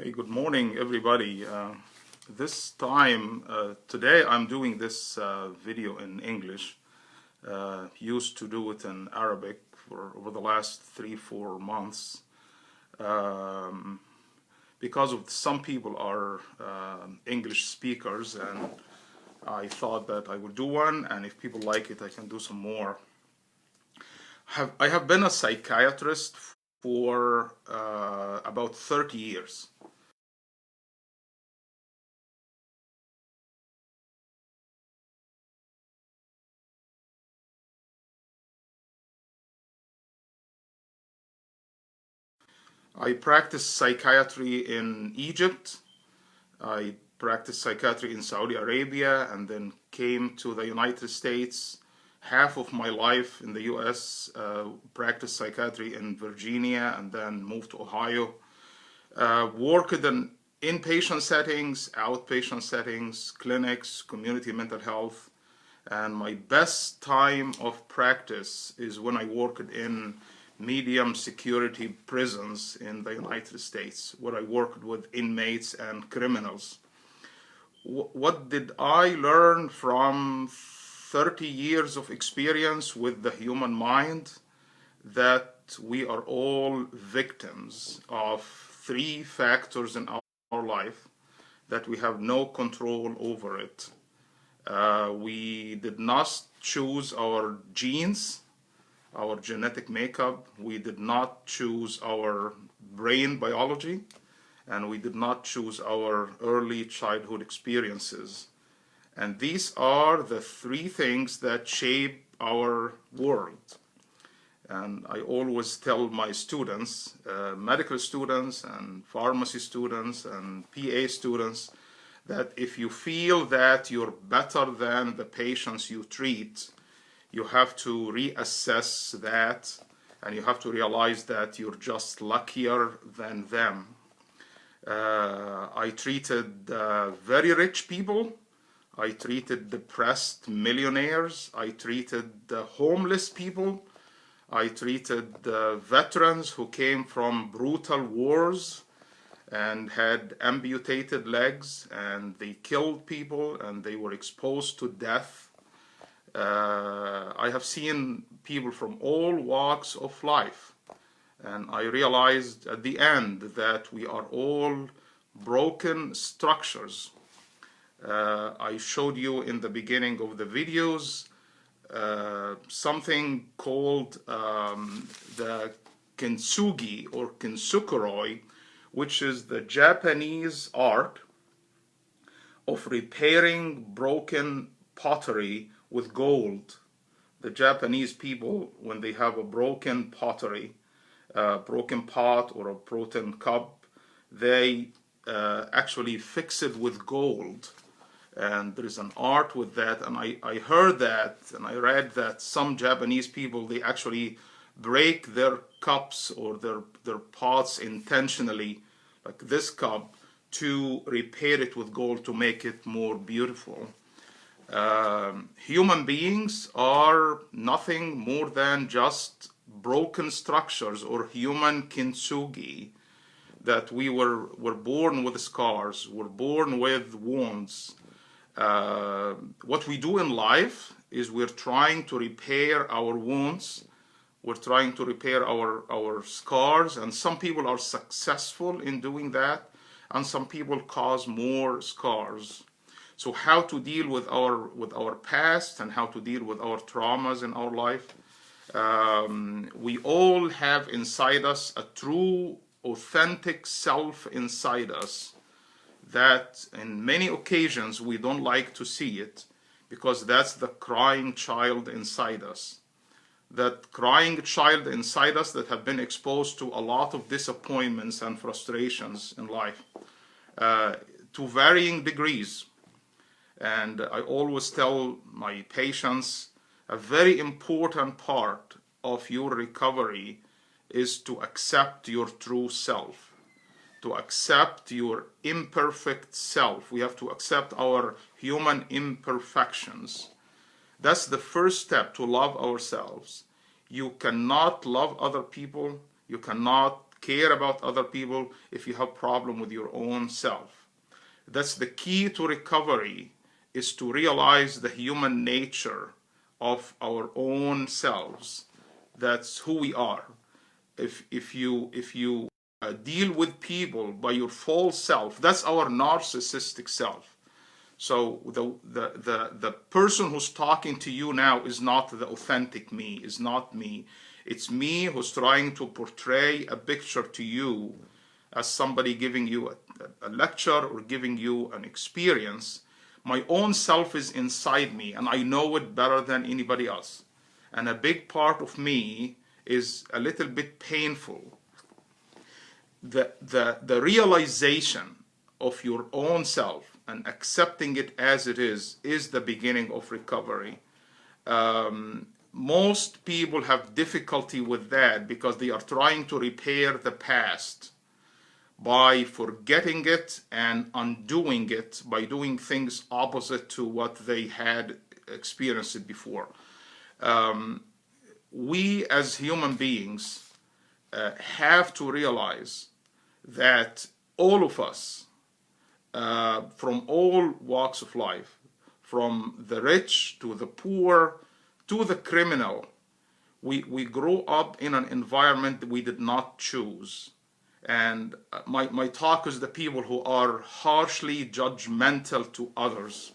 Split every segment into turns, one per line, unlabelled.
Hey, good morning, everybody. Today I'm doing this video in English. Used to do it in Arabic for over the last 3-4 months. Um, because of some people are English speakers, and I thought that I would do one, and if people like it, I can do some more. I have been a psychiatrist for about 30 years. I practiced psychiatry in Egypt. I practiced psychiatry in Saudi Arabia and then came to the United States. Half of my life in the US, practiced psychiatry in Virginia and then moved to Ohio. Worked in inpatient settings, outpatient settings, clinics, community mental health. And my best time of practice is when I worked in medium security prisons in the United States, where I worked with inmates and criminals. What did I learn from 30 years of experience with the human mind? That we are all victims of three factors in our life, that we have no control over it. We did not choose our genes, our genetic makeup. We did not choose our brain biology, and we did not choose our early childhood experiences. And these are the three things that shape our world. And I always tell my students, medical students and pharmacy students and PA students, that if you feel that you're better than the patients you treat, you have to reassess that, and you have to realize that you're just luckier than them. I treated very rich people. I treated depressed millionaires. I treated homeless people. I treated veterans who came from brutal wars and had amputated legs, and they killed people and they were exposed to death. I have seen people from all walks of life, and I realized at the end that we are all broken structures. I showed you in the beginning of the videos something called the Kintsugi or Kintsukuroi, which is the Japanese art of repairing broken pottery with gold. The Japanese people, when they have a broken pottery, a broken pot or a broken cup, they actually fix it with gold. And there is an art with that. And I heard that, and I read that some Japanese people, they actually break their cups or their pots intentionally, like this cup, to repair it with gold to make it more beautiful. Human beings are nothing more than just broken structures, or human kintsugi, that we were born with scars, we're born with wounds. What we do in life is we're trying to repair our wounds. We're trying to repair our scars, and some people are successful in doing that, and some people cause more scars. So how to deal with our past and how to deal with our traumas in our life. We all have inside us a true, authentic self inside us that in many occasions we don't like to see it, because that's the crying child inside us. That crying child inside us that have been exposed to a lot of disappointments and frustrations in life, to varying degrees. And I always tell my patients, a very important part of your recovery is to accept your true self, to accept your imperfect self. We have to accept our human imperfections. That's the first step to love ourselves. You cannot love other people, you cannot care about other people, if you have problem with your own self. That's the key to recovery, is to realize the human nature of our own selves. That's who we are. If you deal with people by your false self, that's our narcissistic self. So the person who's talking to you now is not the authentic me, is not me. It's me who's trying to portray a picture to you as somebody giving you a lecture or giving you an experience. My own self is inside me, and I know it better than anybody else. And a big part of me is a little bit painful. The realization of your own self and accepting it as it is the beginning of recovery. Most people have difficulty with that because they are trying to repair the past by forgetting it and undoing it by doing things opposite to what they had experienced before. We as human beings have to realize that all of us, from all walks of life, from the rich to the poor to the criminal, we grow up in an environment that we did not choose. And my talk is the people who are harshly judgmental to others.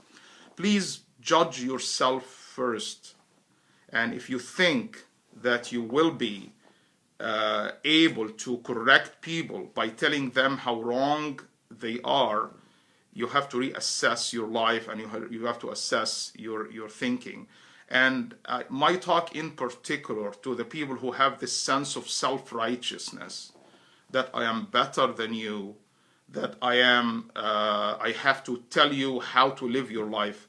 Please judge yourself first. And if you think that you will be able to correct people by telling them how wrong they are, you have to reassess your life, and you have to assess your thinking. And my talk in particular to the people who have this sense of self-righteousness, that I am better than you, that I have to tell you how to live your life.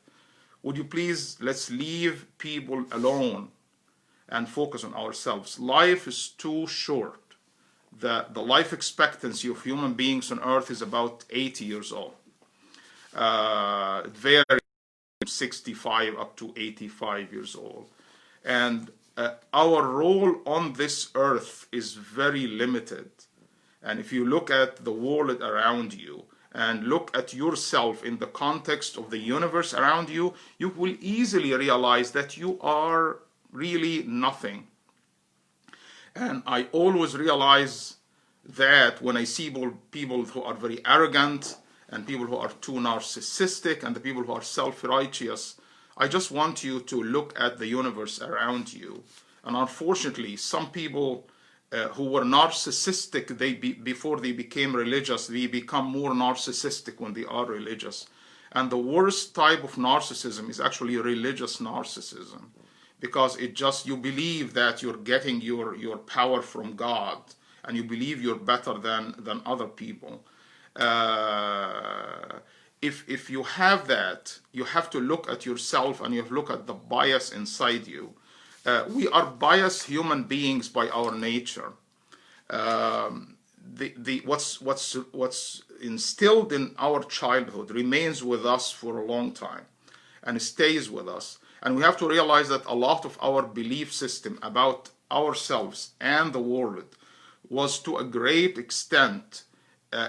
Would you please, let's leave people alone and focus on ourselves. Life is too short. The life expectancy of human beings on earth is about 80 years old. It varies from 65 up to 85 years old. And our role on this earth is very limited. And if you look at the world around you and look at yourself in the context of the universe around you, you will easily realize that you are really nothing. And I always realize that when I see people who are very arrogant and people who are too narcissistic and the people who are self-righteous, I just want you to look at the universe around you. And unfortunately, some people who were narcissistic, before they became religious, they become more narcissistic when they are religious. And the worst type of narcissism is actually religious narcissism, because you believe that you're getting your power from God, and you believe you're better than other people. If you have that, you have to look at yourself and you have to look at the bias inside you. We are biased human beings by our nature. What's instilled in our childhood remains with us for a long time and stays with us. And we have to realize that a lot of our belief system about ourselves and the world was to a great extent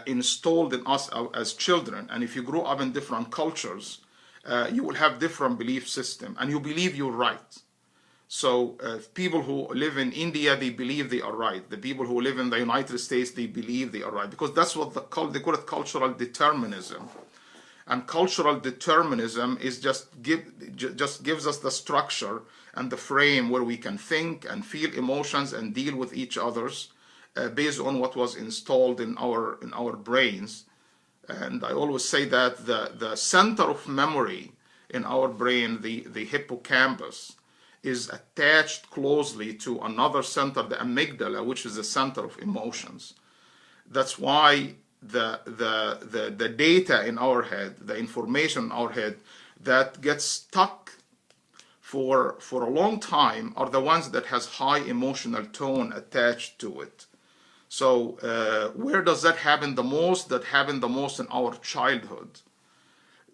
installed in us as children. And if you grow up in different cultures, you will have different belief system, and you believe you're right. So people who live in India, they believe they are right. The people who live in the United States, they believe they are right, because that's what they call it cultural determinism. And cultural determinism is just gives us the structure and the frame where we can think and feel emotions and deal with each other's based on what was installed in our brains. And I always say that the center of memory in our brain, the hippocampus, is attached closely to another center, the amygdala, which is the center of emotions. That's why the data in our head, the information in our head that gets stuck for a long time are the ones that has high emotional tone attached to it. So where does that happen the most? That happened the most in our childhood.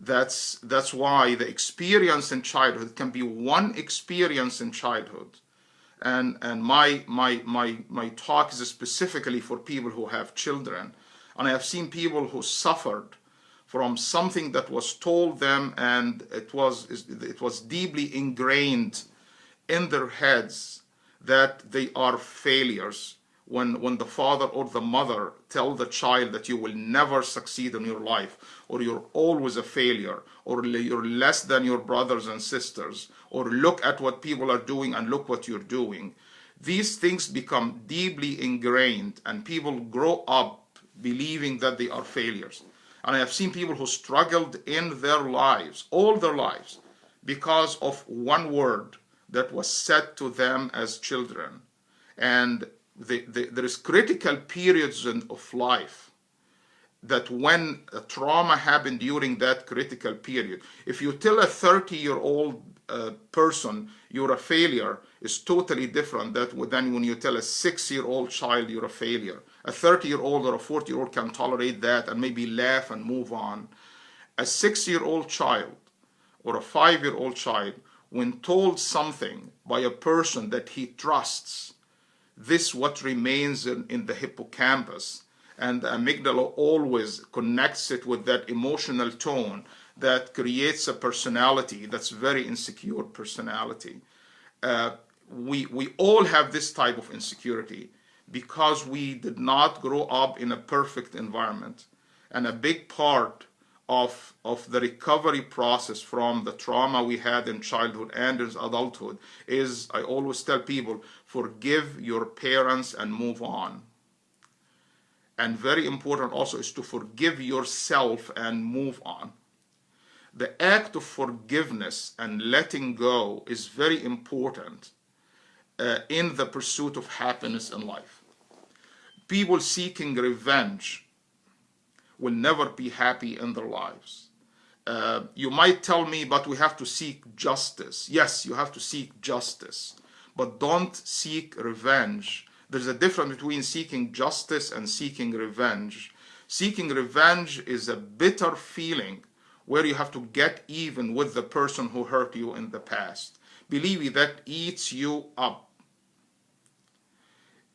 That's why the experience in childhood can be one experience in childhood and my talk is specifically for people who have children, and I have seen people who suffered from something that was told them, and it was deeply ingrained in their heads that they are failures. When the father or the mother tell the child that you will never succeed in your life, or you're always a failure, or you're less than your brothers and sisters, or look at what people are doing and look what you're doing, these things become deeply ingrained, and people grow up believing that they are failures. And I have seen people who struggled in their lives, all their lives, because of one word that was said to them as children. And there is critical periods of life that when a trauma happened during that critical period, if you tell a 30-year-old person you're a failure, is totally different than when you tell a 6-year-old child you're a failure. A 30-year-old or a 40-year-old can tolerate that and maybe laugh and move on. A 6-year-old child or a 5-year-old child, when told something by a person that he trusts, this what remains in the hippocampus, and the amygdala always connects it with that emotional tone that creates a personality that's very insecure personality. We all have this type of insecurity because we did not grow up in a perfect environment. And a big part of the recovery process from the trauma we had in childhood and in adulthood is, I always tell people, forgive your parents and move on. And very important also is to forgive yourself and move on. The act of forgiveness and letting go is very important in the pursuit of happiness in life. People seeking revenge will never be happy in their lives. You might tell me, but we have to seek justice. Yes, you have to seek justice, but don't seek revenge. There's a difference between seeking justice and seeking revenge. Seeking revenge is a bitter feeling where you have to get even with the person who hurt you in the past. Believe me, that eats you up.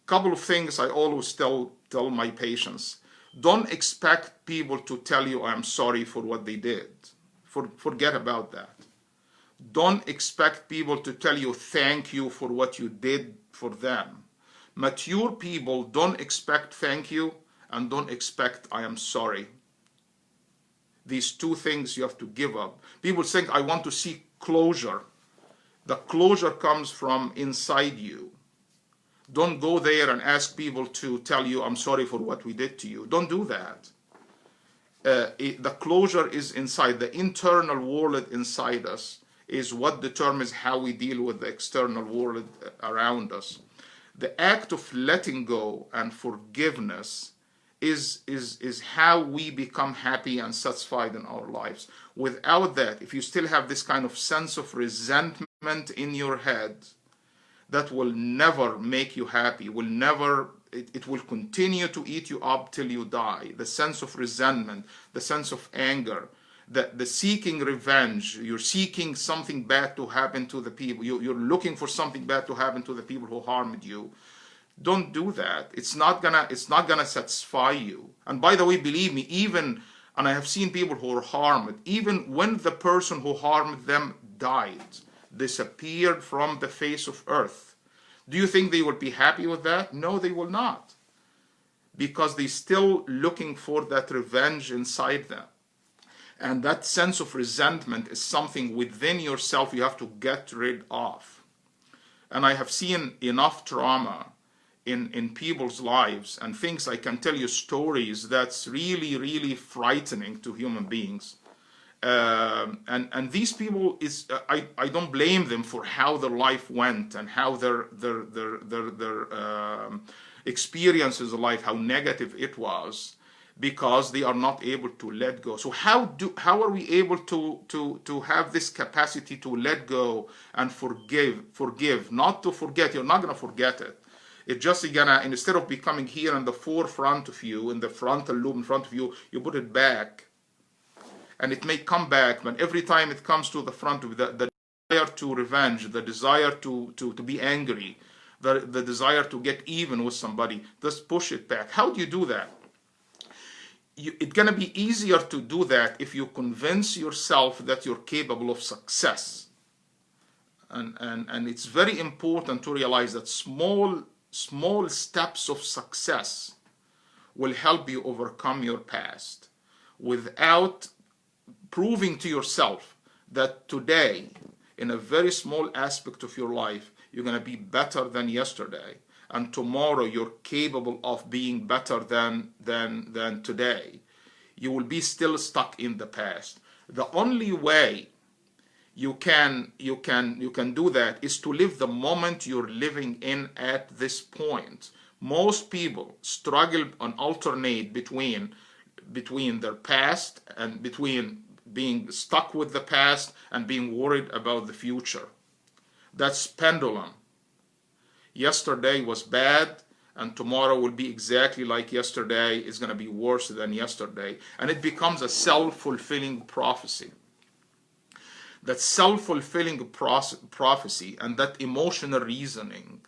Couple of things I always tell my patients. Don't expect people to tell you I'm sorry for what they did. Forget about that. Don't expect people to tell you thank you for what you did for them. Mature people don't expect thank you and don't expect I am sorry. These two things you have to give up. People think I want to seek closure. The closure comes from inside you. Don't go there and ask people to tell you I'm sorry for what we did to you. Don't do that. The closure is inside. The internal world inside us is what determines how we deal with the external world around us. The act of letting go and forgiveness is how we become happy and satisfied in our lives. Without that, if you still have this kind of sense of resentment in your head, that will never make you happy, it will continue to eat you up till you die. The sense of resentment, the sense of anger, the seeking revenge, you're seeking something bad to happen to the people, you're looking for something bad to happen to the people who harmed you. Don't do that. It's not gonna satisfy you. And by the way, believe me, and I have seen people who are harmed, even when the person who harmed them died, disappeared from the face of earth, do you think they will be happy with that? No, they will not. Because they're still looking for that revenge inside them. And that sense of resentment is something within yourself you have to get rid of. And I have seen enough trauma in people's lives and things. I can tell you stories that's really, really frightening to human beings. And these people, I don't blame them for how their life went and how their experiences of life, how negative it was, because they are not able to let go. So how are we able to have this capacity to let go and forgive, not to forget? You're not going to forget it. It's just gonna, instead of becoming here in the forefront of you, in the frontal lobe in front of you, you put it back. And it may come back, but every time it comes to the front of the desire to revenge, the desire to be angry, the desire to get even with somebody. Just push it back. How do you do that? It's going to be easier to do that if you convince yourself that you're capable of success. And it's very important to realize that small steps of success will help you overcome your past without proving to yourself that today, in a very small aspect of your life, you're going to be better than yesterday, and tomorrow you're capable of being better than today. You will be still stuck in the past. The only way you can do that is to live the moment you're living in at this point. Most people struggle and alternate between their past and between being stuck with the past and being worried about the future. That's pendulum. Yesterday was bad, and tomorrow will be exactly like yesterday. It's going to be worse than yesterday. And it becomes a self-fulfilling prophecy. That self-fulfilling prophecy and that emotional reasoning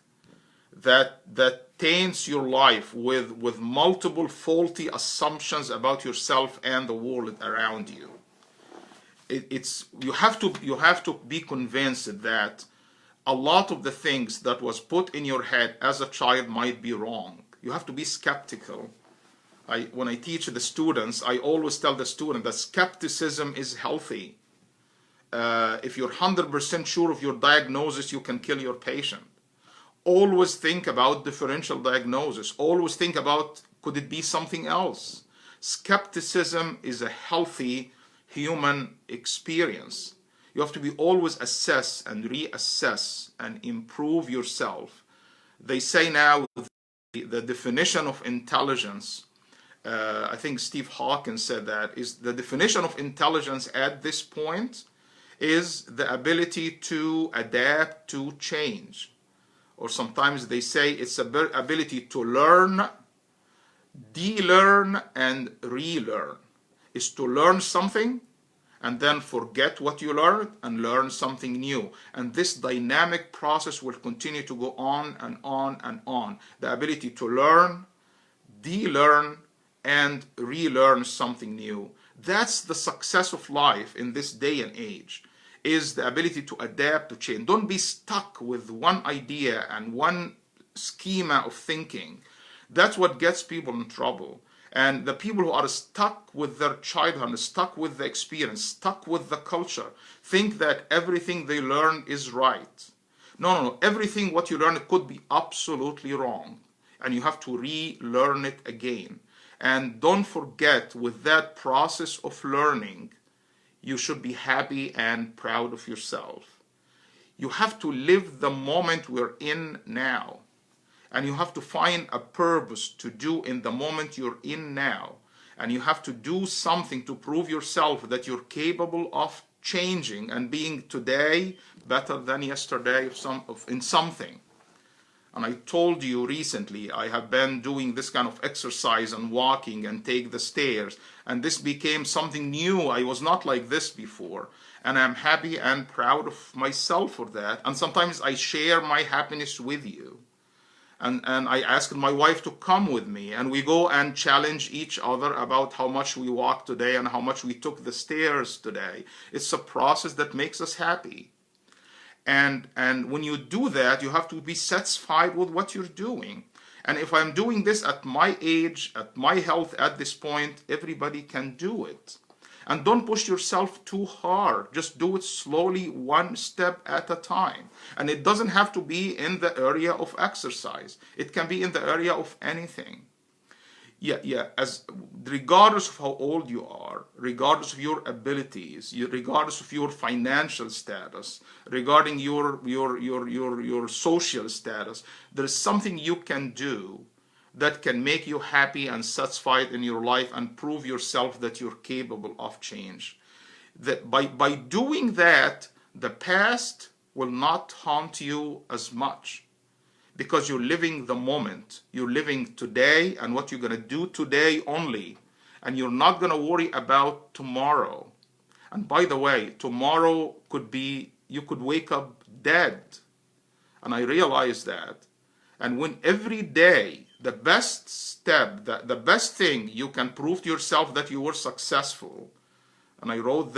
that taints your life with multiple faulty assumptions about yourself and the world around you. You have to be convinced that a lot of the things that was put in your head as a child might be wrong. You have to be skeptical. When I teach the students, I always tell the student that skepticism is healthy. If you're 100% sure of your diagnosis, you can kill your patient. Always think about differential diagnosis. Always think about, could it be something else? Skepticism is a healthy human experience. You have to be always assess and reassess and improve yourself. They say now the definition of intelligence, I think Steve Hawkins said that, is the definition of intelligence at this point is the ability to adapt to change. Or sometimes they say it's the ability to learn, de-learn, and relearn. Is to learn something and then forget what you learned and learn something new. And this dynamic process will continue to go on and on and on. The ability to learn, de-learn, and relearn something new. That's the success of life in this day and age, is the ability to adapt to change. Don't be stuck with one idea and one schema of thinking. That's what gets people in trouble. And the people who are stuck with their childhood, stuck with the experience, stuck with the culture, think that everything they learn is right. No. Everything what you learn could be absolutely wrong. And you have to relearn it again. And don't forget, with that process of learning, you should be happy and proud of yourself. You have to live the moment we're in now. And you have to find a purpose to do in the moment you're in now. And you have to do something to prove yourself that you're capable of changing and being today better than yesterday in something. And I told you recently, I have been doing this kind of exercise and walking and take the stairs. And this became something new. I was not like this before. And I'm happy and proud of myself for that. And sometimes I share my happiness with you. And I asked my wife to come with me, and we go and challenge each other about how much we walked today and how much we took the stairs today. It's a process that makes us happy. And when you do that, you have to be satisfied with what you're doing. And if I'm doing this at my age, at my health at this point, everybody can do it. And don't push yourself too hard. Just do it slowly, one step at a time. And it doesn't have to be in the area of exercise. It can be in the area of anything. As regardless of how old you are, regardless of your abilities, regardless of your financial status, regarding your social status, there is something you can do that can make you happy and satisfied in your life and prove yourself that you're capable of change. That by doing that, the past will not haunt you as much, because you're living the moment. You're living today and what you're going to do today only. And you're not going to worry about tomorrow. And by the way, tomorrow could be, you could wake up dead. And I realize that. And when every day, the best step, the best thing you can prove to yourself that you were successful, and I wrote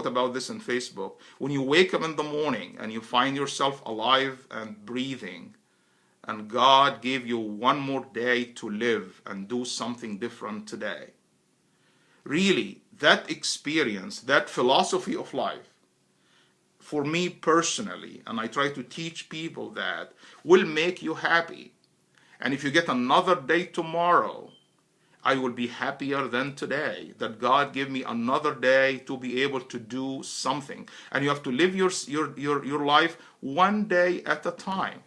about this on Facebook, when you wake up in the morning and you find yourself alive and breathing, and God gave you one more day to live and do something different today. Really, that experience, that philosophy of life, for me personally, and I try to teach people that, will make you happy. And if you get another day tomorrow, I will be happier than today, that God gave me another day to be able to do something. And you have to live your life one day at a time.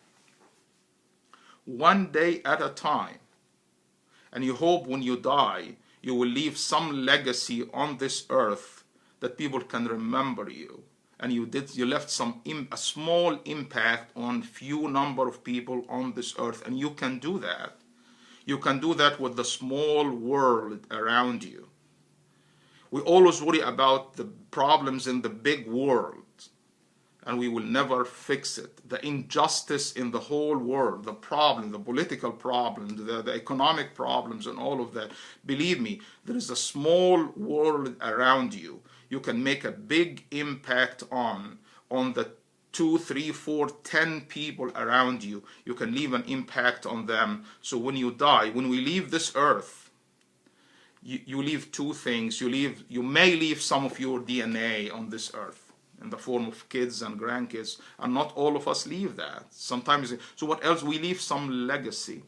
One day at a time. And you hope when you die, you will leave some legacy on this earth that people can remember you. And you left a small impact on few number of people on this earth, and you can do that. You can do that with the small world around you. We always worry about the problems in the big world, and we will never fix it. The injustice in the whole world, the problem, the political problems, the economic problems, and all of that. Believe me, there is a small world around you. You can make a big impact on the 2, 3, 4, 10 people around you. You can leave an impact on them. So when you die, when we leave this earth, you leave two things. You may leave some of your DNA on this earth in the form of kids and grandkids, and not all of us leave that. Sometimes, so what else? We leave some legacy.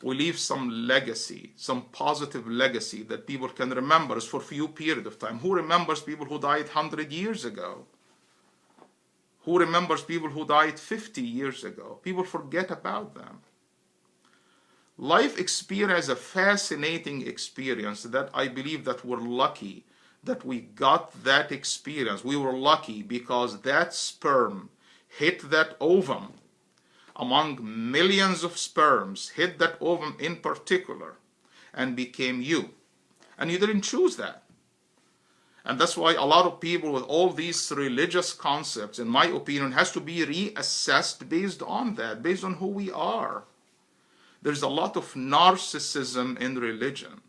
We leave some legacy, some positive legacy that people can remember us for a few period of time. Who remembers people who died 100 years ago? Who remembers people who died 50 years ago? People forget about them. Life experience is a fascinating experience that I believe that we're lucky that we got that experience. We were lucky because that sperm hit that ovum. Among millions of sperms, hit that ovum in particular and became you. And you didn't choose that. And that's why a lot of people with all these religious concepts, in my opinion, has to be reassessed based on that, based on who we are. There's a lot of narcissism in religion,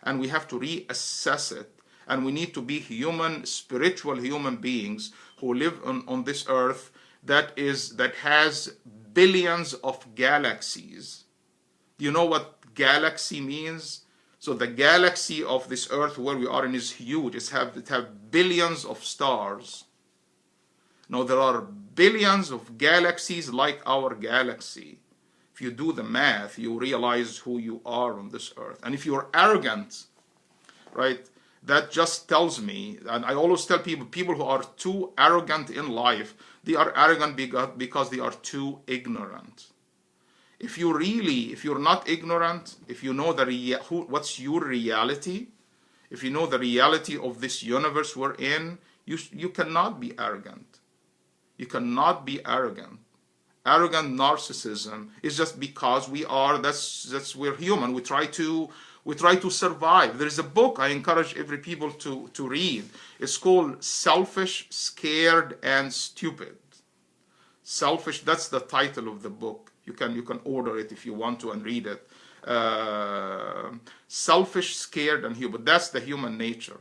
and we have to reassess it. And we need to be human, spiritual human beings who live on this earth that has billions of galaxies. Do you know what galaxy means? So the galaxy of this earth where we are in is huge. It have billions of stars. Now there are billions of galaxies like our galaxy. If you do the math, you realize who you are on this earth. And if you're arrogant, right, that just tells me, and I always tell people who are too arrogant in life, they are arrogant because they are too ignorant. If you're not ignorant, if you know what's your reality, if you know the reality of this universe we're in, you cannot be arrogant. You cannot be arrogant. Arrogant narcissism is just because we're human. We try to survive. There's a book I encourage every people to read. It's called Selfish, Scared, and Stupid. Selfish, that's the title of the book. You can order it if you want to and read it. Selfish, Scared, and Human. That's the human nature.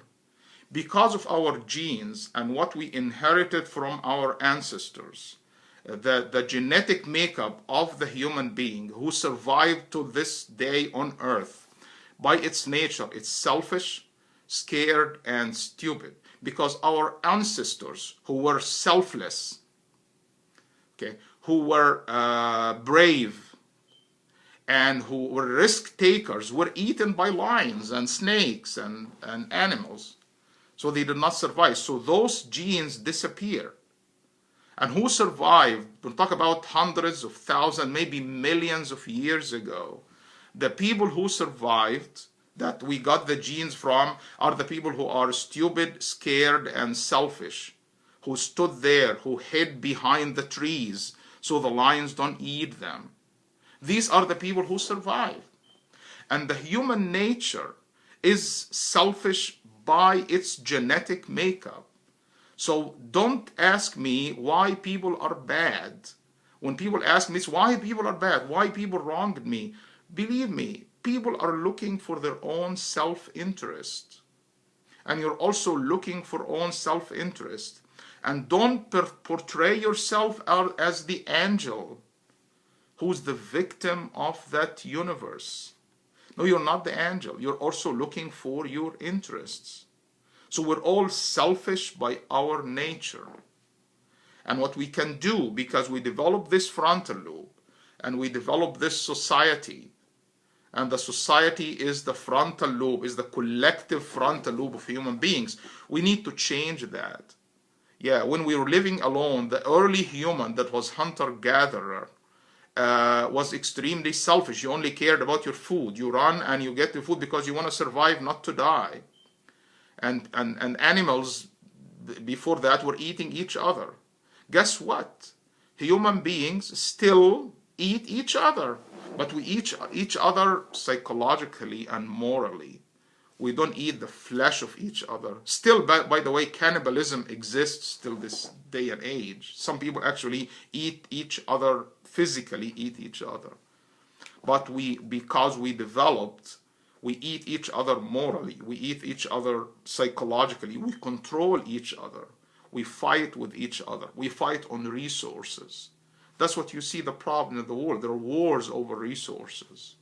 Because of our genes and what we inherited from our ancestors, the genetic makeup of the human being who survived to this day on earth, by its nature, it's selfish, scared, and stupid. Because our ancestors who were selfless, okay, who were brave, and who were risk takers, were eaten by lions and snakes and animals. So they did not survive. So those genes disappear. And who survived? We'll talk about hundreds of thousands, maybe millions of years ago. The people who survived, that we got the genes from, are the people who are stupid, scared, and selfish, who stood there, who hid behind the trees so the lions don't eat them. These are the people who survived. And the human nature is selfish by its genetic makeup. So don't ask me why people are bad When people ask me, why people are bad, why people wronged me, believe me, people are looking for their own self-interest. And you're also looking for own self-interest. And don't portray yourself out as the angel who's the victim of that universe. No, you're not the angel. You're also looking for your interests. So we're all selfish by our nature. And what we can do, because we develop this frontal lobe, and we develop this society, and the society is the frontal lobe, is the collective frontal lobe of human beings, we need to change that. Yeah, when we were living alone, the early human that was hunter-gatherer was extremely selfish. You only cared about your food. You run and you get the food because you want to survive, not to die. And animals before that were eating each other. Guess what? Human beings still eat each other, but we eat each other psychologically and morally. We don't eat the flesh of each other. Still, by the way, cannibalism exists till this day and age. Some people actually eat each other, physically eat each other. But because we developed, we eat each other morally. We eat each other psychologically. We control each other. We fight with each other. We fight on resources. That's what you see the problem in the world. There are wars over resources.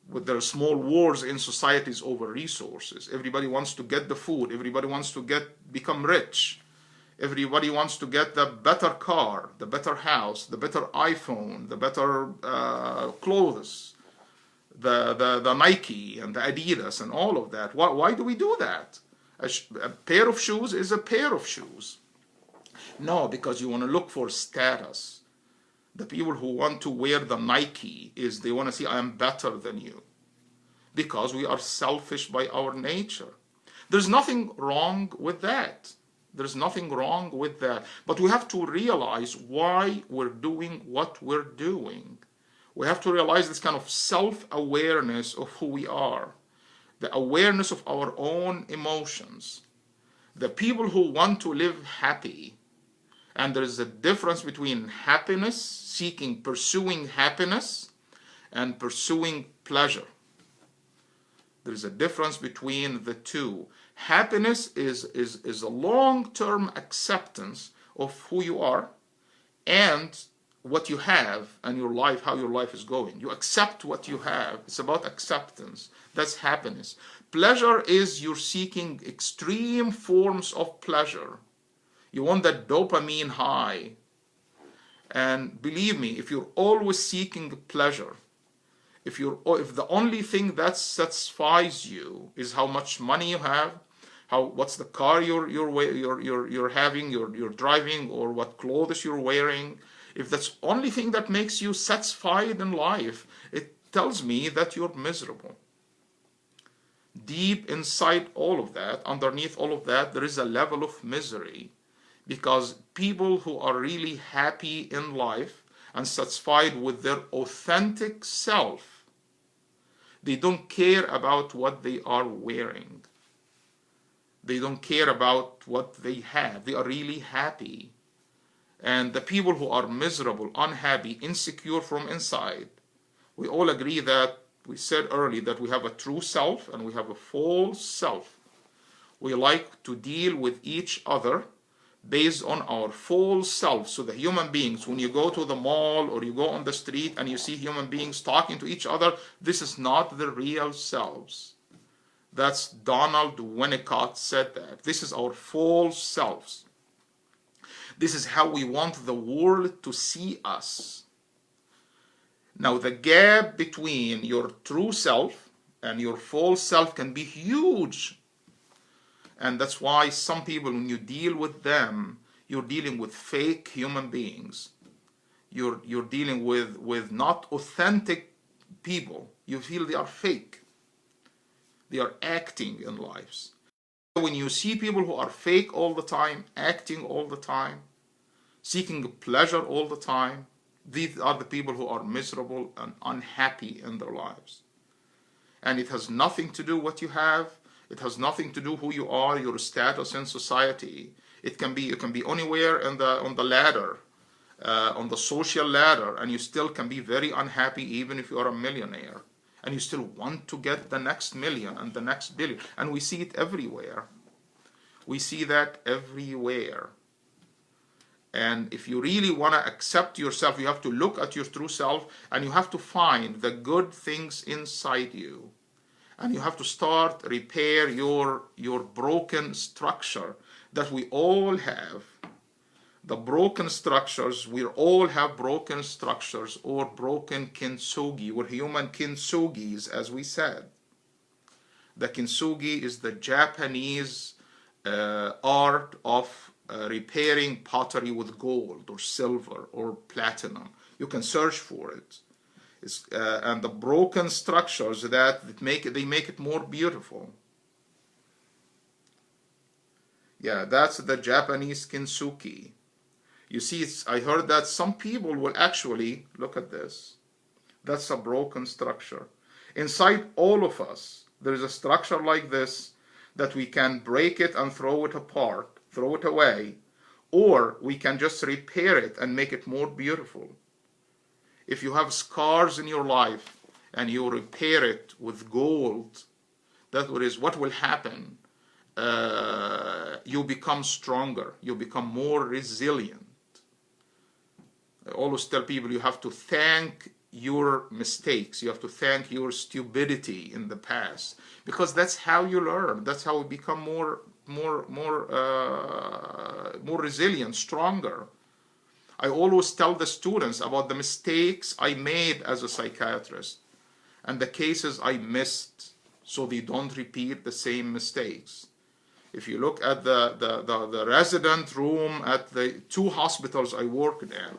But there are small wars in societies over resources. Everybody wants to get the food. Everybody wants to become rich. Everybody wants to get the better car, the better house, the better iPhone, the better clothes, the Nike and the Adidas and all of that. Why do we do that? A pair of shoes is a pair of shoes. No, because you want to look for status. The people who want to wear the Nike they want to see, I am better than you. Because we are selfish by our nature. There's nothing wrong with that. There's nothing wrong with that. But we have to realize why we're doing what we're doing. We have to realize this kind of self-awareness of who we are. The awareness of our own emotions. The people who want to live happy. And there is a difference between happiness, pursuing happiness, and pursuing pleasure. There is a difference between the two. Happiness is a long-term acceptance of who you are and what you have and your life, how your life is going. You accept what you have. It's about acceptance. That's happiness. Pleasure is you're seeking extreme forms of pleasure. You want that dopamine high. And believe me, if you're always seeking pleasure, if the only thing that satisfies you is how much money you have, what's the car you're having, you're driving, or what clothes you're wearing, if that's the only thing that makes you satisfied in life, it tells me that you're miserable. Deep inside all of that, underneath all of that, there is a level of misery. Because people who are really happy in life and satisfied with their authentic self, they don't care about what they are wearing. They don't care about what they have. They are really happy. And the people who are miserable, unhappy, insecure from inside, we all agree that, we said earlier, that we have a true self and we have a false self. We like to deal with each other based on our false self. So the human beings, when you go to the mall or you go on the street and you see human beings talking to each other, this is not the real selves. That's Donald Winnicott said that. This is our false selves. This is how we want the world to see us. Now the gap between your true self and your false self can be huge. And that's why some people, when you deal with them, you're dealing with fake human beings. You're dealing with not authentic people. You feel they are fake. They are acting in lives. When you see people who are fake all the time, acting all the time, seeking pleasure all the time, these are the people who are miserable and unhappy in their lives. And it has nothing to do what you have. It has nothing to do who you are, your status in society. You can be anywhere on the ladder. on the social ladder, and you still can be very unhappy even if you are a millionaire, and you still want to get the next million and the next billion. And we see it everywhere. We see that everywhere. And if you really want to accept yourself, you have to look at your true self, and you have to find the good things inside you. And you have to start repair your broken structure that we all have. The broken structures, we all have broken structures or broken kintsugi. We're human kintsugis, as we said. The kintsugi is the Japanese art of repairing pottery with gold or silver or platinum. You can search for it. And the broken structures that make it more beautiful. Yeah, that's the Japanese kintsugi. You see, I heard that some people will actually, look at this. That's a broken structure. Inside all of us, there is a structure like this that we can break it and throw it apart, throw it away, or we can just repair it and make it more beautiful. If you have scars in your life and you repair it with gold, that is what will happen. You become stronger, you become more resilient. I always tell people you have to thank your mistakes, you have to thank your stupidity in the past, because that's how you learn. That's how you become more resilient, stronger. I always tell the students about the mistakes I made as a psychiatrist and the cases I missed, so they don't repeat the same mistakes. If you look at the resident room at the 2 hospitals I worked in,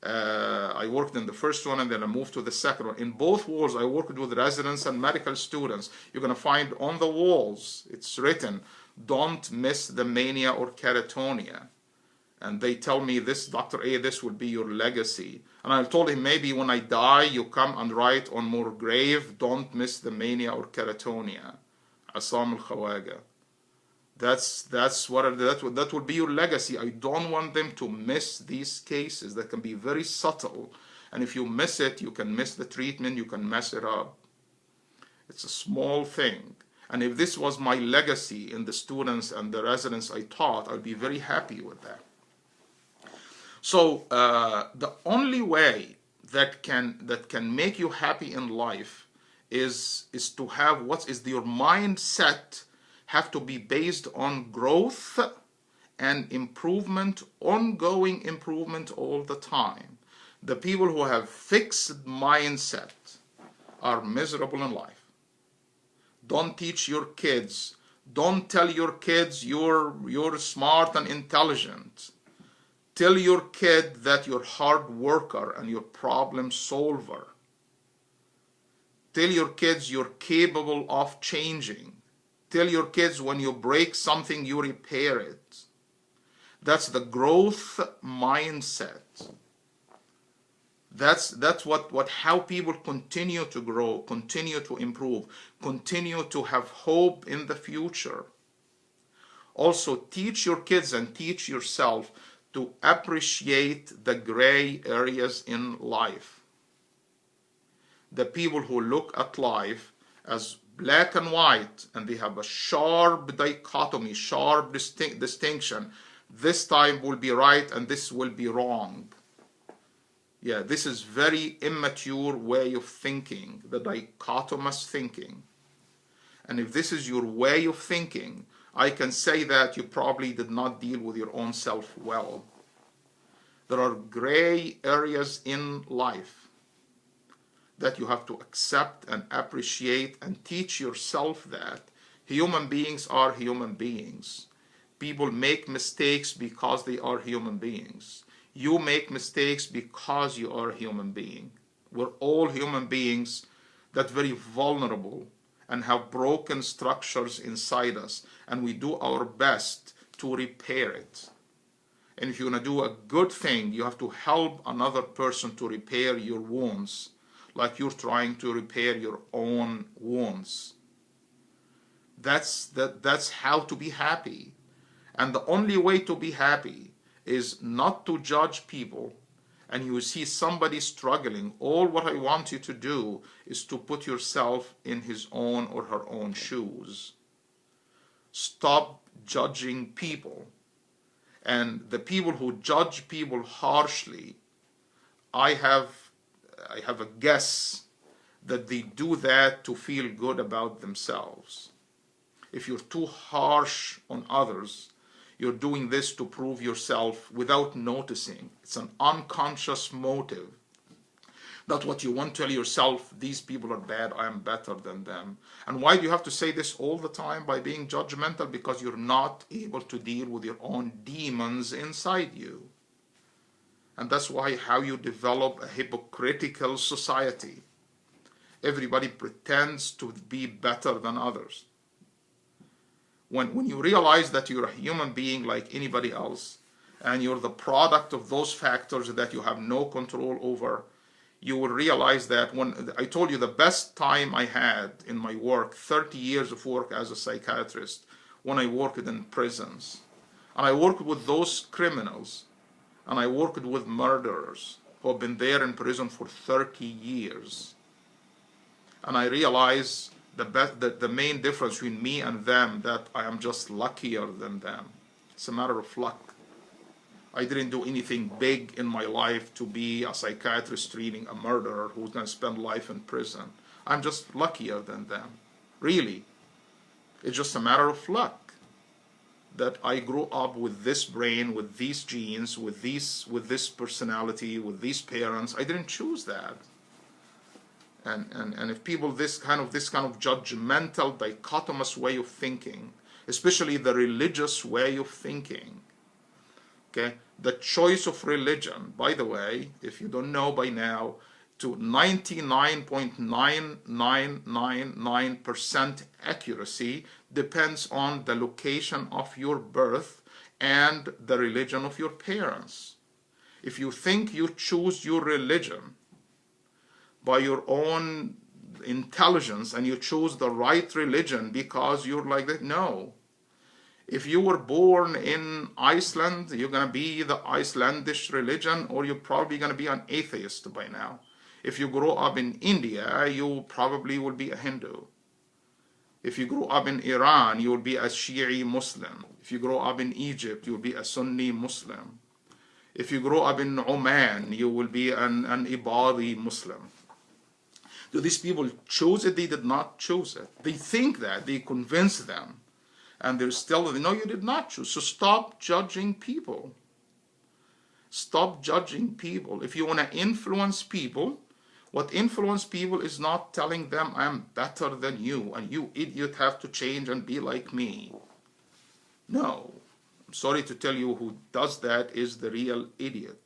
I worked in the first one and then I moved to the second one. In both walls, I worked with residents and medical students. You're going to find on the walls, it's written, "Don't miss the mania or catatonia." And they tell me, "This, Dr. A, this will be your legacy." And I told him, maybe when I die, you come and write on more grave, "Don't miss the mania or catatonia." Essam ealkhawaga. That will be your legacy. I don't want them to miss these cases that can be very subtle. And if you miss it, you can miss the treatment, you can mess it up. It's a small thing. And if this was my legacy in the students and the residents I taught, I'd be very happy with that. So the only way that can make you happy in life is to have your mindset have to be based on growth and improvement, ongoing improvement all the time. The people who have fixed mindset are miserable in life. Don't teach your kids. Don't tell your kids you're smart and intelligent. Tell your kid that you're a hard worker and you're problem solver. Tell your kids you're capable of changing. Tell your kids when you break something, you repair it. That's the growth mindset. That's how people continue to grow, continue to improve, continue to have hope in the future. Also, teach your kids and teach yourself to appreciate the gray areas in life. The people who look at life as black and white, and they have a sharp dichotomy, sharp distinction. This time will be right and this will be wrong. Yeah, this is very immature way of thinking, the dichotomous thinking. And if this is your way of thinking, I can say that you probably did not deal with your own self well. There are gray areas in life that you have to accept and appreciate and teach yourself that human beings are human beings. People make mistakes because they are human beings. You make mistakes because you are a human being. We're all human beings that very vulnerable and have broken structures inside us, and we do our best to repair it. And if you're going to do a good thing, you have to help another person to repair your wounds, like you're trying to repair your own wounds. That's how to be happy. And the only way to be happy is not to judge people, and you see somebody struggling, all what I want you to do is to put yourself in his own or her own shoes. Stop judging people. And the people who judge people harshly, I have a guess that they do that to feel good about themselves. If you're too harsh on others, you're doing this to prove yourself without noticing. It's an unconscious motive. That's what you want to tell yourself, these people are bad, I am better than them. And why do you have to say this all the time by being judgmental? Because you're not able to deal with your own demons inside you. And that's why how you develop a hypocritical society. Everybody pretends to be better than others. When you realize that you're a human being like anybody else, and you're the product of those factors that you have no control over, you will realize that when I told you the best time I had in my work, 30 years of work as a psychiatrist, when I worked in prisons. And I worked with those criminals, and I worked with murderers who have been there in prison for 30 years. And I realized the main difference between me and them, that I am just luckier than them. It's a matter of luck. I didn't do anything big in my life to be a psychiatrist treating a murderer who's going to spend life in prison. I'm just luckier than them. Really. It's just a matter of luck that I grew up with this brain, with these genes, with this personality, with these parents. I didn't choose that. And if people this kind of judgmental, dichotomous way of thinking, especially the religious way of thinking, okay, the choice of religion, by the way, if you don't know by now, to 99.9999% accuracy depends on the location of your birth and the religion of your parents. If you think you choose your religion by your own intelligence and you choose the right religion because you're like that, no. If you were born in Iceland, you're going to be the Icelandic religion, or you're probably going to be an atheist by now. If you grow up in India, you probably will be a Hindu. If you grow up in Iran, you will be a Shi'i Muslim. If you grow up in Egypt, you will be a Sunni Muslim. If you grow up in Oman, you will be an Ibadi Muslim. Do these people choose it? They did not choose it. They think that. They convince them. And they're still, no, you did not choose. So stop judging people. Stop judging people. If you want to influence people, what influence people is not telling them, I'm better than you, and you idiot have to change and be like me. No. I'm sorry to tell you, who does that is the real idiot.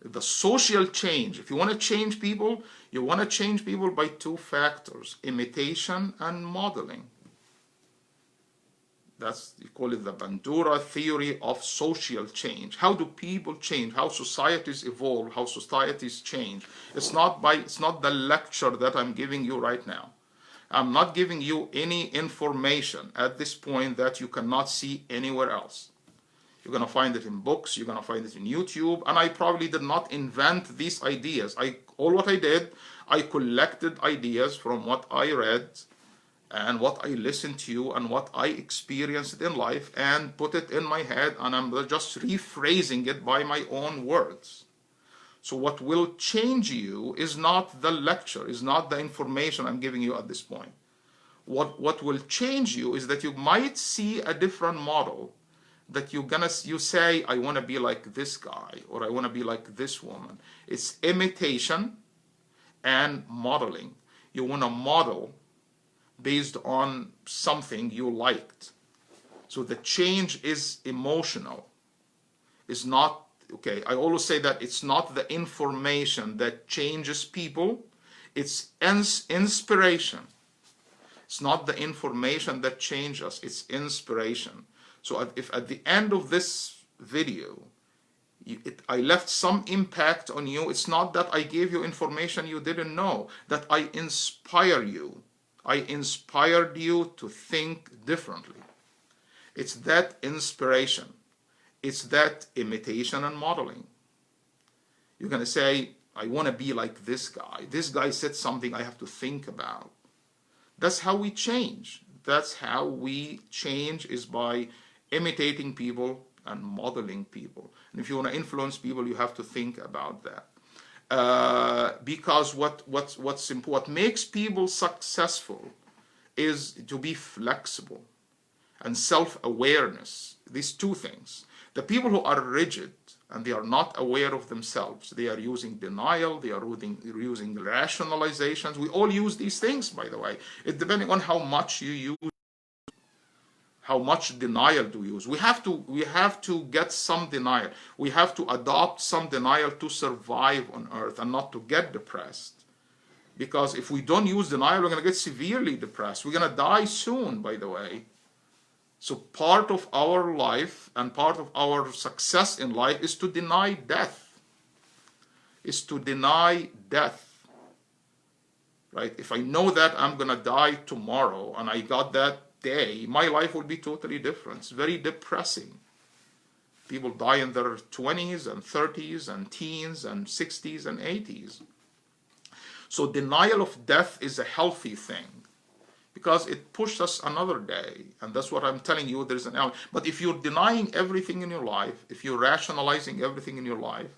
The social change, if you want to change people, you want to change people by two factors, imitation and modeling. That's, you call it the Bandura theory of social change. How do people change? How societies evolve? How societies change? It's not the lecture that I'm giving you right now. I'm not giving you any information at this point that you cannot see anywhere else. You're going to find it in books, you're going to find it in YouTube, and I probably did not invent these ideas. All what I did, I collected ideas from what I read and what I listened to and what I experienced in life and put it in my head, and I'm just rephrasing it by my own words. So what will change you is not the lecture, is not the information I'm giving you at this point. What will change you is that you might see a different model, that you say, I want to be like this guy, or I want to be like this woman. It's imitation and modeling. You want to model based on something you liked. So the change is emotional. It's not, okay, I always say that it's not the information that changes people, it's inspiration. It's not the information that changes us, it's inspiration. So if at the end of this video, I left some impact on you, it's not that I gave you information you didn't know, that I inspire you. I inspired you to think differently. It's that inspiration. It's that imitation and modeling. You're going to say, I want to be like this guy. This guy said something I have to think about. That's how we change. That's how we change, is by imitating people and modeling people. And if you want to influence people, you have to think about that. Because what makes people successful is to be flexible and self-awareness. These two things. The people who are rigid and they are not aware of themselves, they are using denial, they are using rationalizations. We all use these things, by the way. It's depending on how much you use, how much denial do you use. We have to get some denial. We have to adopt some denial to survive on earth and not to get depressed. Because if we don't use denial, we're going to get severely depressed. We're going to die soon, by the way. So part of our life and part of our success in life is to deny death. Is to deny death. Right? If I know that I'm going to die tomorrow and I got that day, my life will be totally different. It's very depressing. People die in their 20s and 30s and teens and 60s and 80s. So denial of death is a healthy thing, because it pushes us another day. And that's what I'm telling you, there's an element. But if you're denying everything in your life, if you're rationalizing everything in your life,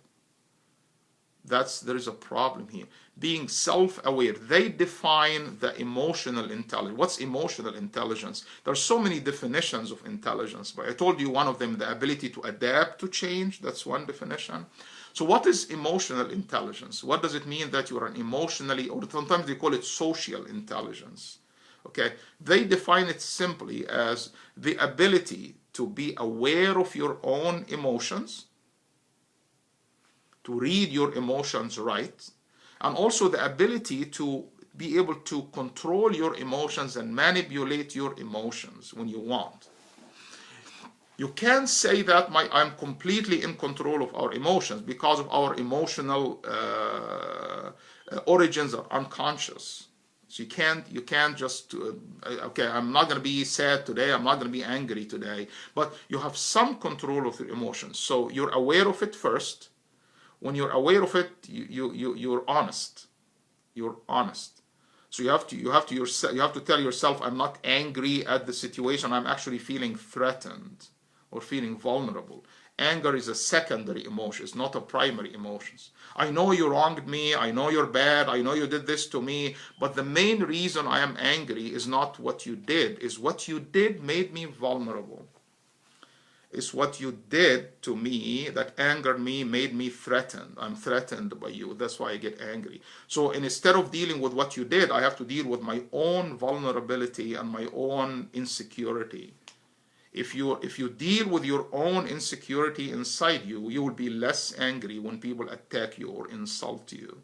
there is a problem here. Being self-aware, they define the emotional intelligence. What's emotional intelligence? There are so many definitions of intelligence, but I told you one of them, the ability to adapt to change. That's one definition. So what is emotional intelligence? What does it mean that you're an emotionally, or sometimes they call it social intelligence? Okay, they define it simply as the ability to be aware of your own emotions, to read your emotions right, and also the ability to be able to control your emotions and manipulate your emotions when you want. You can't say that I'm completely in control of our emotions, because of our emotional origins are unconscious. So you can't just, okay, I'm not going to be sad today, I'm not going to be angry today, but you have some control of your emotions. So you're aware of it first. When you're aware of it, you're honest. You're honest. So you have to tell yourself, I'm not angry at the situation, I'm actually feeling threatened or feeling vulnerable. Anger is a secondary emotion, it's not a primary emotion. I know you wronged me, I know you're bad, I know you did this to me, but the main reason I am angry is not what you did, is what you did made me vulnerable. It's what you did to me that angered me, made me threatened. I'm threatened by you, that's why I get angry. So instead of dealing with what you did, I have to deal with my own vulnerability and my own insecurity. If you deal with your own insecurity inside you, you will be less angry when people attack you or insult you.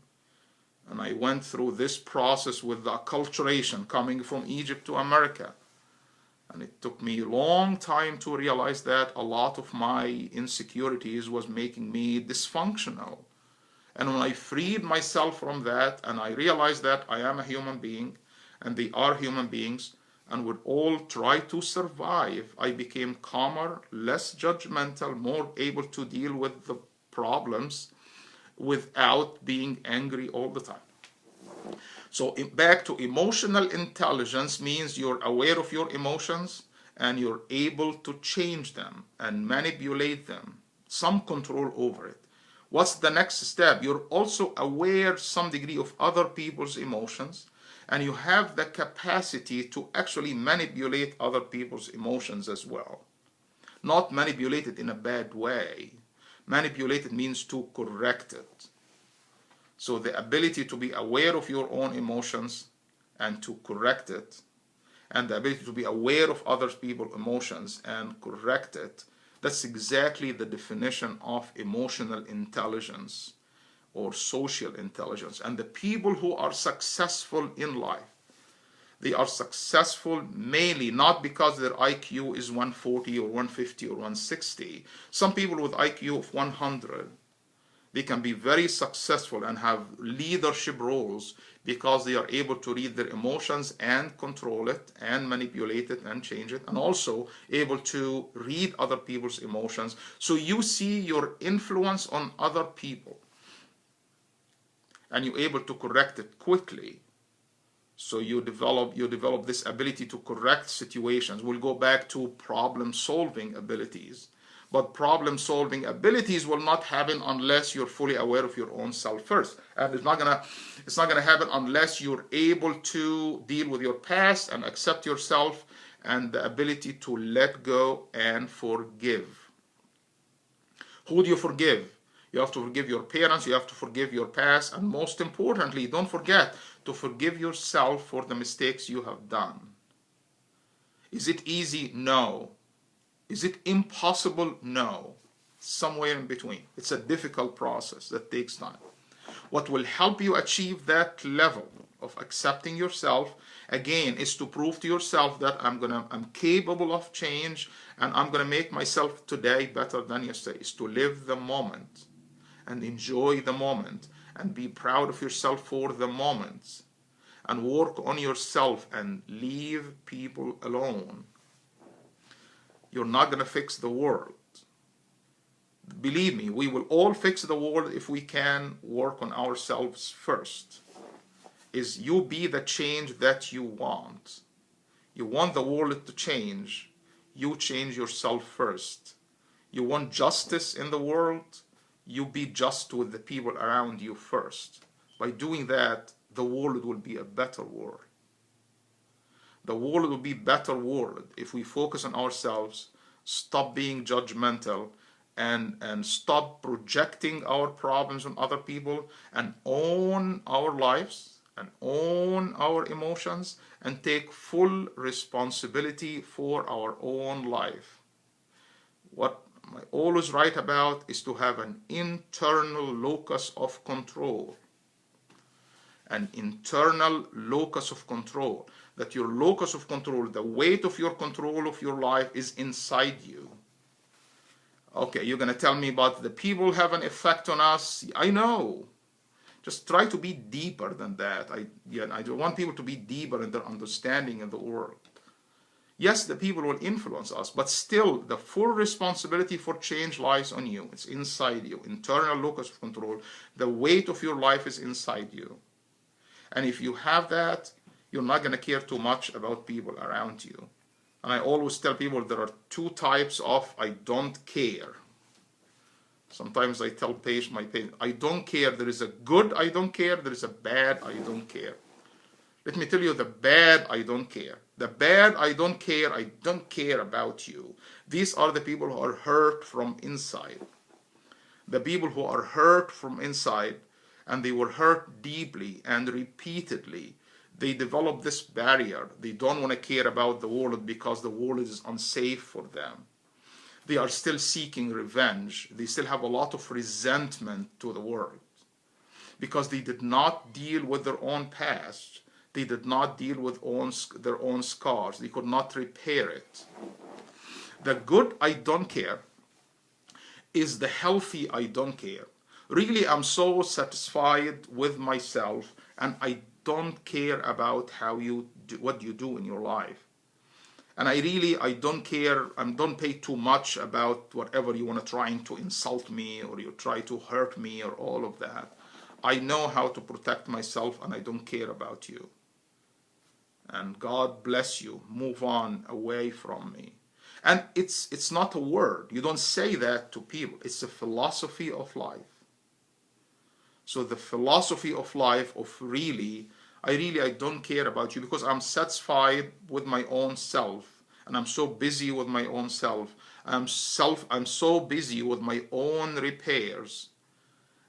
And I went through this process with the acculturation coming from Egypt to America. And it took me a long time to realize that a lot of my insecurities was making me dysfunctional. And when I freed myself from that and I realized that I am a human being and they are human beings, and would all try to survive, I became calmer, less judgmental, more able to deal with the problems without being angry all the time. So back to emotional intelligence means you're aware of your emotions and you're able to change them and manipulate them, some control over it. What's the next step? You're also aware some degree of other people's emotions, and you have the capacity to actually manipulate other people's emotions as well. Not manipulate it in a bad way. Manipulate it means to correct it. So the ability to be aware of your own emotions and to correct it, and the ability to be aware of other people's emotions and correct it, that's exactly the definition of emotional intelligence or social intelligence. And the people who are successful in life, they are successful mainly not because their IQ is 140 or 150 or 160. Some people with IQ of 100, They can be very successful and have leadership roles because they are able to read their emotions and control it and manipulate it and change it, and also able to read other people's emotions. So you see your influence on other people and you're able to correct it quickly. So you develop this ability to correct situations. We'll go back to problem-solving abilities. But problem-solving abilities will not happen unless you're fully aware of your own self first. And it's not gonna happen unless you're able to deal with your past and accept yourself and the ability to let go and forgive. Who do you forgive? You have to forgive your parents, you have to forgive your past, and most importantly, don't forget to forgive yourself for the mistakes you have done. Is it easy? No. Is it impossible? No. Somewhere in between. It's a difficult process that takes time. What will help you achieve that level of accepting yourself, again, is to prove to yourself that I'm capable of change and I'm gonna make myself today better than yesterday. Is to live the moment and enjoy the moment and be proud of yourself for the moment and work on yourself and leave people alone. You're not going to fix the world. Believe me, we will all fix the world if we can work on ourselves first. Is you be the change that you want. You want the world to change, you change yourself first. You want justice in the world, you be just with the people around you first. By doing that, the world will be a better world. The world will be a better world if we focus on ourselves, stop being judgmental, and stop projecting our problems on other people, and own our lives and own our emotions and take full responsibility for our own life. What I always write about is to have an internal locus of control. An internal locus of control. That your locus of control, the weight of your control of your life is inside you. Okay, you're going to tell me about the people have an effect on us. I know. Just try to be deeper than that. I don't want people to be deeper in their understanding of the world. Yes, the people will influence us, but still the full responsibility for change lies on you. It's inside you. Internal locus of control. The weight of your life is inside you. And if you have that, you're not going to care too much about people around you. And I always tell people there are two types of I don't care. Sometimes I tell my patient, I don't care. There is a good I don't care. There is a bad I don't care. Let me tell you the bad I don't care. The bad I don't care about you. These are the people who are hurt from inside. The people who are hurt from inside, and they were hurt deeply and repeatedly. They develop this barrier. They don't want to care about the world because the world is unsafe for them. They are still seeking revenge. They still have a lot of resentment to the world because they did not deal with their own past. They did not deal with their own scars. They could not repair it. The good I don't care is the healthy I don't care. Really, I'm so satisfied with myself and I don't care about what you do in your life. And I don't care, I don't pay too much about whatever you want to trying to insult me or you try to hurt me or all of that. I know how to protect myself and I don't care about you. And God bless you. Move on away from me. And it's not a word. You don't say that to people. It's a philosophy of life. So the philosophy of life of I don't care about you because I'm satisfied with my own self and I'm so busy with my own self. I'm so busy with my own repairs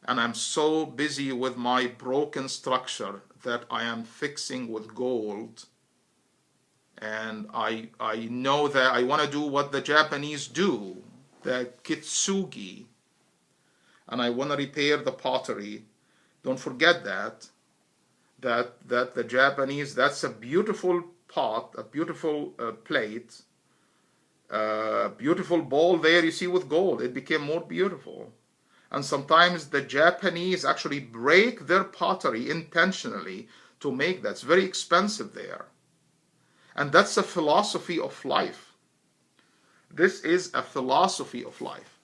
and I'm so busy with my broken structure that I am fixing with gold. And I know that I want to do what the Japanese do, the Kintsugi, and I want to repair the pottery. Don't forget that the Japanese, that's a beautiful pot, a beautiful plate, a beautiful bowl there you see with gold. It became more beautiful. And sometimes the Japanese actually break their pottery intentionally to make that. It's very expensive there. And that's a philosophy of life. This is a philosophy of life.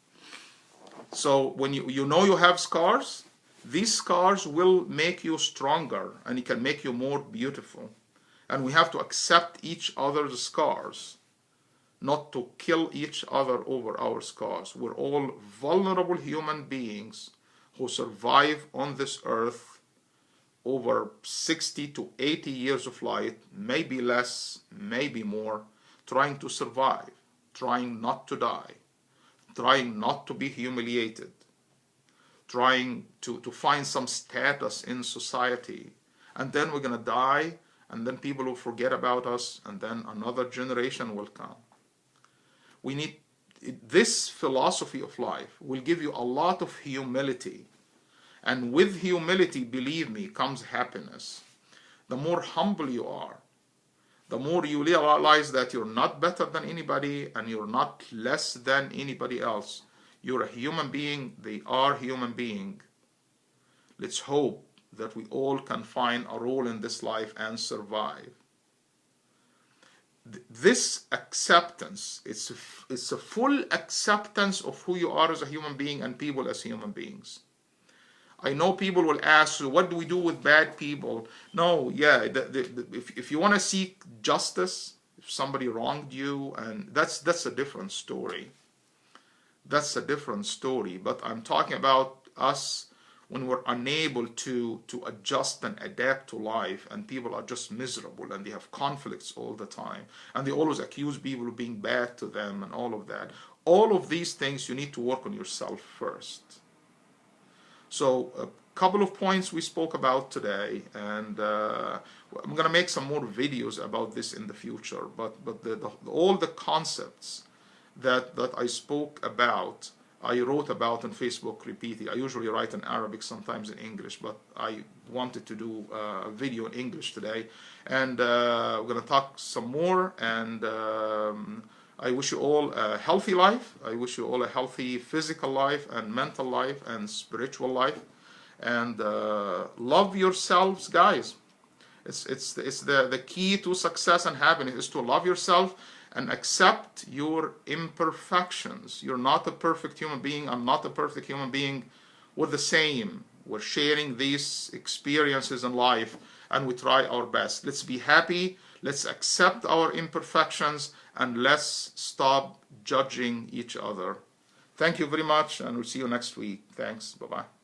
So when you know you have scars, these scars will make you stronger and it can make you more beautiful. And we have to accept each other's scars, not to kill each other over our scars. We're all vulnerable human beings who survive on this earth over 60 to 80 years of life, maybe less, maybe more, trying to survive, trying not to die, trying not to be humiliated, trying to find some status in society. And then we're going to die, and then people will forget about us, and then another generation will come. We need this philosophy of life will give you a lot of humility. And with humility, believe me, comes happiness. The more humble you are, the more you realize that you're not better than anybody and you're not less than anybody else. You're a human being, they are human being. Let's hope that we all can find a role in this life and survive. This acceptance, it's a full acceptance of who you are as a human being and people as human beings. I know people will ask, so what do we do with bad people? No, yeah, if you want to seek justice, if somebody wronged you, and that's a different story. That's a different story. But I'm talking about us when we're unable to adjust and adapt to life, and people are just miserable and they have conflicts all the time, and they always accuse people of being bad to them and all of that. All of these things, you need to work on yourself first. So a couple of points we spoke about today, and I'm going to make some more videos about this in the future, but all the concepts that I spoke about, I wrote about on Facebook repeatedly. I usually write in Arabic, sometimes in English, but I wanted to do a video in English today. And we're going to talk some more, and I wish you all a healthy life. I wish you all a healthy physical life and mental life and spiritual life. And love yourselves, guys. It's the key to success and happiness is to love yourself and accept your imperfections. You're not a perfect human being. I'm not a perfect human being. We're the same. We're sharing these experiences in life, and we try our best. Let's be happy. Let's accept our imperfections, and let's stop judging each other. Thank you very much, and we'll see you next week. Thanks. Bye-bye.